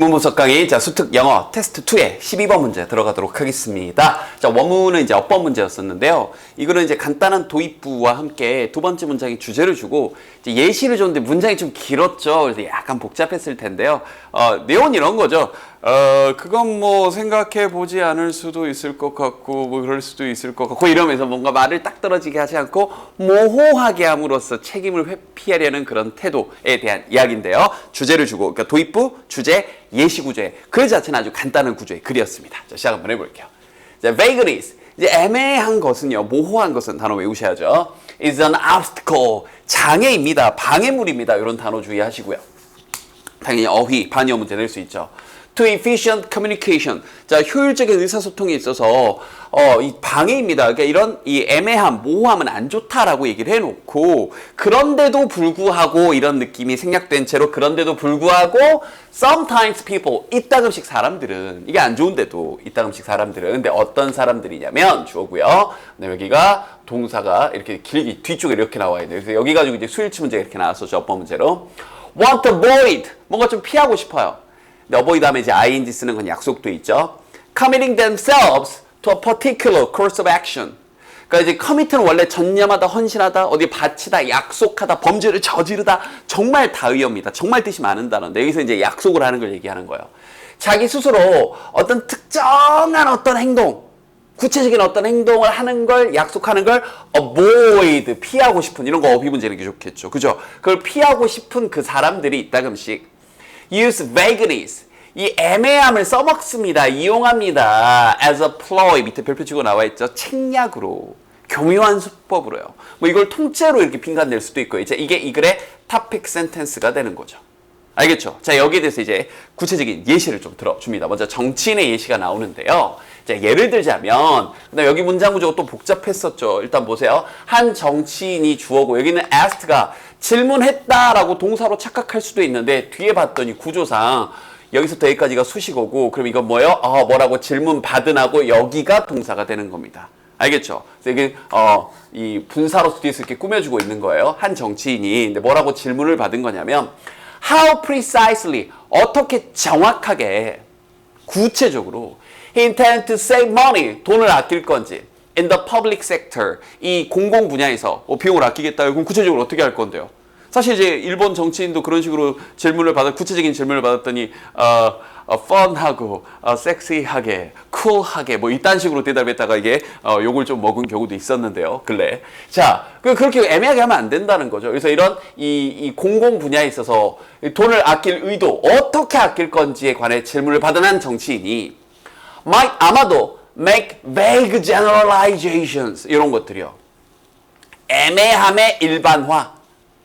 문법석 강의, 자, 수특 영어 테스트 2의 12번 문제 들어가도록 하겠습니다. 자, 원문은 이제 어법 문제였었는데요. 이거는 이제 간단한 도입부와 함께 두 번째 문장의 주제를 주고 이제 예시를 줬는데 문장이 좀 길었죠. 그래서 약간 복잡했을 텐데요. 내용은 이런 거죠. 그건 뭐 생각해 보지 않을 수도 있을 것 같고 뭐 그럴 수도 있을 것 같고 이러면서 뭔가 말을 딱 떨어지게 하지 않고 모호하게 함으로써 책임을 회피하려는 그런 태도에 대한 이야기인데요. 주제를 주고, 그러니까 도입부, 주제, 예시 구조의 글 자체는 아주 간단한 구조의 글이었습니다. 자, 시작 한번 해볼게요. 자, vagueness. 이제 애매한 것은요, 모호한 것은 단어 외우셔야죠. is an obstacle. 장애입니다. 방해물입니다. 이런 단어 주의하시고요. 당연히 어휘, 반의어 문제 낼 수 있죠. To efficient communication. 자, 효율적인 의사소통에 있어서 이 방해입니다. 그러니까 이런 이 애매함, 모호함은 안 좋다라고 얘기를 해놓고 그런데도 불구하고 이런 느낌이 생략된 채로 그런데도 불구하고 sometimes people 이따금씩 사람들은 이게 안 좋은데도 이따금씩 사람들은 근데 어떤 사람들이냐면 주어고요. 근데 여기가 동사가 이렇게 길게 뒤쪽에 이렇게 나와 있네요. 그래서 여기 가지고 이제 수일치 문제가 이렇게 나왔었죠. 어법 문제로. Want to avoid. 뭔가 좀 피하고 싶어요. 근데 avoid 다음에 이제 ing 쓰는 건 약속도 있죠. Committing themselves to a particular course of action. 그러니까 이제 commit는 원래 전념하다, 헌신하다, 어디 바치다, 약속하다, 범죄를 저지르다. 정말 다의어입니다. 정말 뜻이 많은 단어인데 여기서 이제 약속을 하는 걸 얘기하는 거예요. 자기 스스로 어떤 특정한 어떤 행동, 구체적인 어떤 행동을 하는 걸, 약속하는 걸 avoid, 피하고 싶은 이런 거 어휘 문제는 게 좋겠죠. 그죠? 그걸 피하고 싶은 그 사람들이 이따금씩 use vagueness. 이 애매함을 써먹습니다. 이용합니다. as a ploy. 밑에 별표 치고 나와 있죠. 책략으로. 교묘한 수법으로요. 뭐 이걸 통째로 이렇게 빈칸낼 수도 있고요. 이제 이게 이 글의 topic sentence가 되는 거죠. 알겠죠? 자, 여기에 대해서 이제 구체적인 예시를 좀 들어줍니다. 먼저 정치인의 예시가 나오는데요. 자, 예를 들자면, 그다음 여기 문장 구조가 또 복잡했었죠. 일단 보세요. 한 정치인이 주어고, 여기는 asked가 질문했다라고 동사로 착각할 수도 있는데, 뒤에 봤더니 구조상, 여기서부터 여기까지가 수식어고, 그럼 이건 뭐예요? 뭐라고 질문 받은 하고, 여기가 동사가 되는 겁니다. 알겠죠? 그래서 이게, 이 분사로 뒤에서 이렇게 꾸며주고 있는 거예요. 한 정치인이, 근데 뭐라고 질문을 받은 거냐면, How precisely, 어떻게 정확하게, 구체적으로 he intends to save money, 돈을 아낄 건지 in the public sector, 이 공공 분야에서 비용을 아끼겠다. 그럼 구체적으로 어떻게 할 건데요? 사실 이제 일본 정치인도 그런 식으로 구체적인 질문을 받았더니 펀하고 섹시하게, 쿨하게 뭐 이딴 식으로 대답했다가 이게 욕을 좀 먹은 경우도 있었는데요. 근래. 자, 그렇게 애매하게 하면 안 된다는 거죠. 그래서 이런 이 공공 분야에 있어서 돈을 아낄 의도, 어떻게 아낄 건지에 관해 질문을 받은 한 정치인이 might 아마도 make vague generalizations 이런 것들이요. 애매함의 일반화,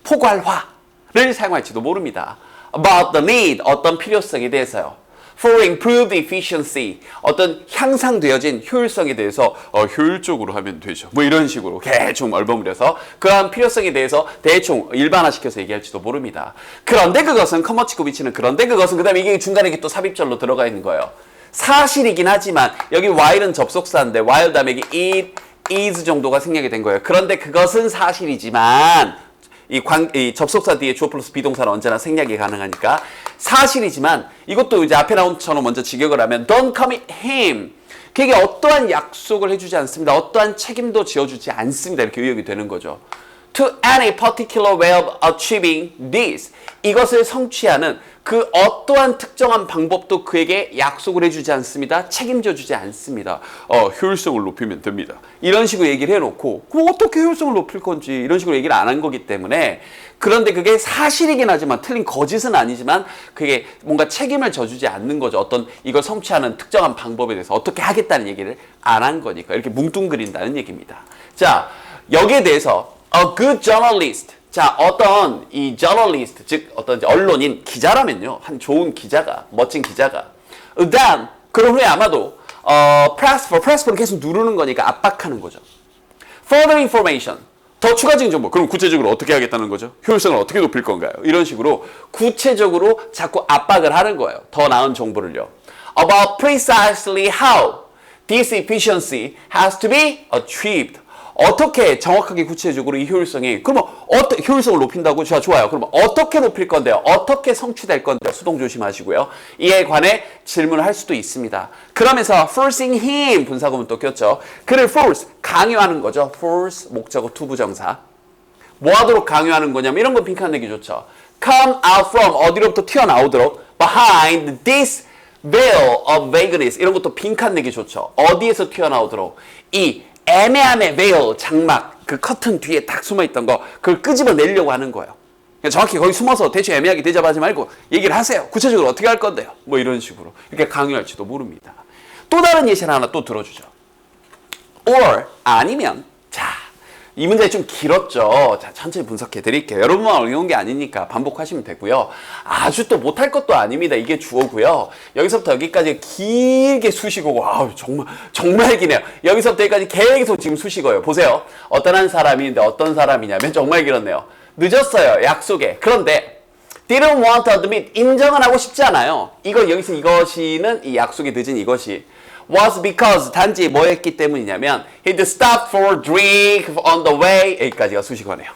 포괄화를 사용할지도 모릅니다. About the need, 어떤 필요성에 대해서요. For improved efficiency, 어떤 향상되어진 효율성에 대해서 효율적으로 하면 되죠. 뭐 이런 식으로 대충 얼버무려서 그러한 필요성에 대해서 대충 일반화시켜서 얘기할지도 모릅니다. 그런데 그것은 커머 치고 비치는 그런데 그것은 그 다음에 이게 중간에 이게 또 삽입절로 들어가 있는 거예요. 사실이긴 하지만 여기 while은 접속사인데 while 다음에 it is 정도가 생략이 된 거예요. 그런데 그것은 사실이지만 이 접속사 뒤에 주어 플러스 비동사는 언제나 생략이 가능하니까 사실이지만 이것도 이제 앞에 나온 것처럼 먼저 직역을 하면 don't commit him. 그에게 어떠한 약속을 해주지 않습니다. 어떠한 책임도 지어주지 않습니다. 이렇게 의역이 되는 거죠. To any particular way of achieving this. 이것을 성취하는 그 어떠한 특정한 방법도 그에게 약속을 해주지 않습니다. 책임져 주지 않습니다. 효율성을 높이면 됩니다. 이런 식으로 얘기를 해놓고 그럼 어떻게 효율성을 높일 건지 이런 식으로 얘기를 안 한 거기 때문에 그런데 그게 사실이긴 하지만 틀린 거짓은 아니지만 그게 뭔가 책임을 져주지 않는 거죠. 어떤 이걸 성취하는 특정한 방법에 대해서 어떻게 하겠다는 얘기를 안 한 거니까 이렇게 뭉뚱그린다는 얘기입니다. 자, 여기에 대해서 A good journalist. 자, 어떤 이 journalist, 즉 어떤 언론인, 기자라면요. 한 좋은 기자가, 멋진 기자가 then, 그런 후에 아마도 press for를 계속 누르는 거니까 압박하는 거죠. Further information. 더 추가적인 정보. 그럼 구체적으로 어떻게 하겠다는 거죠? 효율성을 어떻게 높일 건가요? 이런 식으로 구체적으로 자꾸 압박을 하는 거예요. 더 나은 정보를요. About precisely how this efficiency has to be achieved. 어떻게 정확하게 구체적으로 이 효율성이 그러면 효율성을 높인다고? 자, 좋아요. 그러면 어떻게 높일 건데요? 어떻게 성취될 건데요? 수동 조심하시고요. 이에 관해 질문을 할 수도 있습니다. 그러면서 forcing him 분사구문 또 꼈죠. 그를 force 강요하는 거죠. force 목적어 to 부정사. 뭐 하도록 강요하는 거냐면 이런 건 빈칸 내기 좋죠. come out from 어디로부터 튀어나오도록 behind this veil of vagueness 이런 것도 빈칸 내기 좋죠. 어디에서 튀어나오도록 이 애매함의 veil 장막 그 커튼 뒤에 딱 숨어있던 거 그걸 끄집어내려고 하는 거예요. 정확히 거기 숨어서 대충 애매하게 대접하지 말고 얘기를 하세요. 구체적으로 어떻게 할 건데요? 뭐 이런 식으로 이렇게 강요할지도 모릅니다. 또 다른 예시를 하나 또 들어주죠. or 아니면 자 이 문제 좀 길었죠. 자, 천천히 분석해 드릴게요. 여러분만 어려운 게 아니니까 반복하시면 되고요. 아주 또 못할 것도 아닙니다. 이게 주어고요. 여기서부터 여기까지 길게 수식어고, 아우, 정말 기네요. 여기서부터 여기까지 계속 지금 수식어예요. 보세요. 어떤 한 사람인데 어떤 사람이냐면 정말 길었네요. 늦었어요. 약속에. 그런데 didn't want to admit 인정은 하고 싶지 않아요. 여기서 이것이는 이 약속에 늦은 이것이 was because 단지 뭐였기 때문이냐면 he'd stop for drink on the way 여기까지가 수식어네요.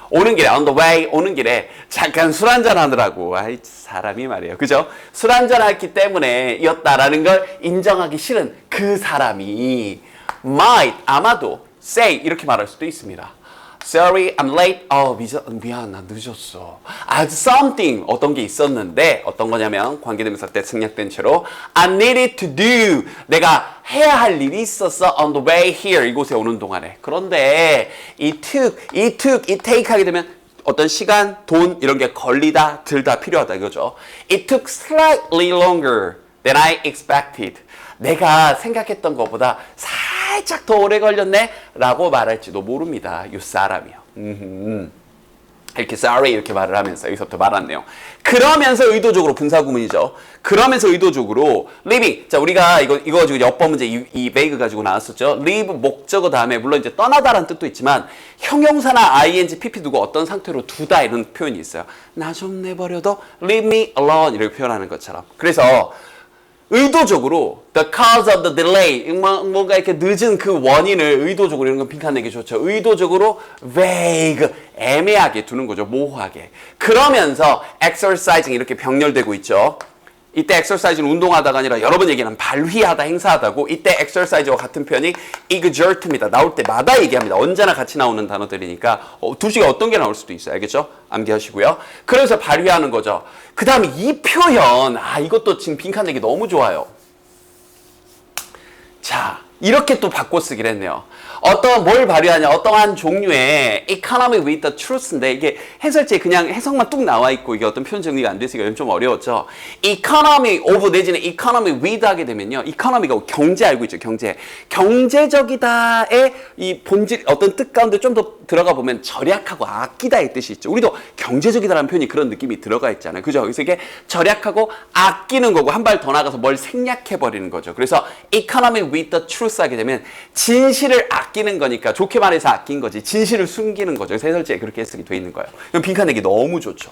오는 길에 on the way 오는 길에 잠깐 술 한잔 하느라고 아이 사람이 말이에요. 그죠? 술 한잔 했기 때문에 이었다라는 걸 인정하기 싫은 그 사람이 might 아마도 say 이렇게 말할 수도 있습니다. Sorry, I'm late. 미안, 나 늦었어. Something, 어떤 게 있었는데, 어떤 거냐면, 관계대명사 때 생략된 채로, I needed to do. 내가 해야 할 일이 있었어. On the way here. 이곳에 오는 동안에. 그런데, it take 하게 되면, 어떤 시간, 돈, 이런 게 걸리다, 들다 필요하다. 이거죠. It took slightly longer than I expected. 내가 생각했던 것보다 살짝 더 오래 걸렸네? 라고 말할지도 모릅니다. 이 사람이요. 이렇게 sorry 이렇게 말을 하면서 여기서부터 말았네요. 그러면서 의도적으로 분사구문이죠. 그러면서 의도적으로 leaving. 자, 우리가 이거 가지고 엿법 문제 이 vague 가지고 나왔었죠. leave 목적어 다음에 물론 이제 떠나다라는 뜻도 있지만 형용사나 ing, pp 두고 어떤 상태로 두다 이런 표현이 있어요. 나 좀 내버려둬. leave me alone 이렇게 표현하는 것처럼. 그래서 의도적으로 the cause of the delay 뭔가 이렇게 늦은 그 원인을 의도적으로 이런 건 빈칸 내기 좋죠. 의도적으로 vague 애매하게 두는 거죠. 모호하게. 그러면서 exercising 이렇게 병렬되고 있죠. 이때 exercise는 운동하다가 아니라 여러 번 얘기하는 발휘하다, 행사하다고 이때 exercise와 같은 표현이 exert입니다. 나올 때마다 얘기합니다. 언제나 같이 나오는 단어들이니까 둘 중에 어떤 게 나올 수도 있어요. 알겠죠? 암기하시고요. 그래서 발휘하는 거죠. 그 다음에 이 표현, 이것도 지금 빈칸 내기 너무 좋아요. 자, 이렇게 또 바꿔 쓰기로 했네요. 뭘 발휘하냐, 어떠한 종류의 economy with the truth인데 이게 해설지에 그냥 해석만 뚝 나와 있고 이게 어떤 표현 정리가 안 됐으니까 좀 어려웠죠. economy of 내지는 economy with 하게 되면요. economy가 경제 알고 있죠, 경제. 경제적이다의 이 본질, 어떤 뜻 가운데 좀 더 들어가 보면 절약하고 아끼다의 뜻이 있죠. 우리도 경제적이다라는 표현이 그런 느낌이 들어가 있잖아요. 그죠? 그래서 이게 절약하고 아끼는 거고 한 발 더 나가서 뭘 생략해버리는 거죠. 그래서 economy with the truth 하게 되면 진실을 아끼는 거니까 좋게 말해서 아낀 거지 진실을 숨기는 거죠. 그래서 해설지에 그렇게 해석이 돼 있는 거예요. 그럼 빈칸 내기 너무 좋죠.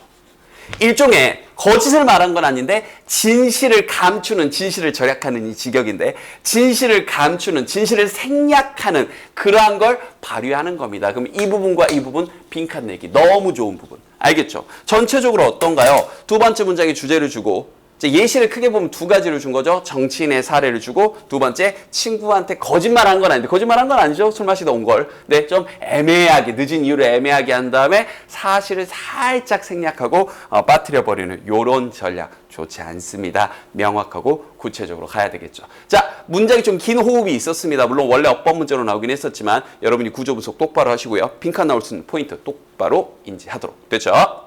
일종의 거짓을 말한 건 아닌데 진실을 감추는, 진실을 절약하는 이 직역인데 진실을 감추는, 진실을 생략하는 그러한 걸 발휘하는 겁니다. 그럼 이 부분과 이 부분 빈칸 내기 너무 좋은 부분. 알겠죠? 전체적으로 어떤가요? 두 번째 문장에 주제를 주고 예시를 크게 보면 두 가지를 준 거죠. 정치인의 사례를 주고 두 번째 친구한테 거짓말한 건 아닌데 거짓말한 건 아니죠. 술 마시다 온 걸. 네, 좀 애매하게 늦은 이유를 애매하게 한 다음에 사실을 살짝 생략하고 빠뜨려 버리는 요런 전략 좋지 않습니다. 명확하고 구체적으로 가야 되겠죠. 자, 문장이 좀 긴 호흡이 있었습니다. 물론 원래 어법 문제로 나오긴 했었지만 여러분이 구조 분석 똑바로 하시고요. 빈칸 나올 수 있는 포인트 똑바로 인지하도록 됐죠?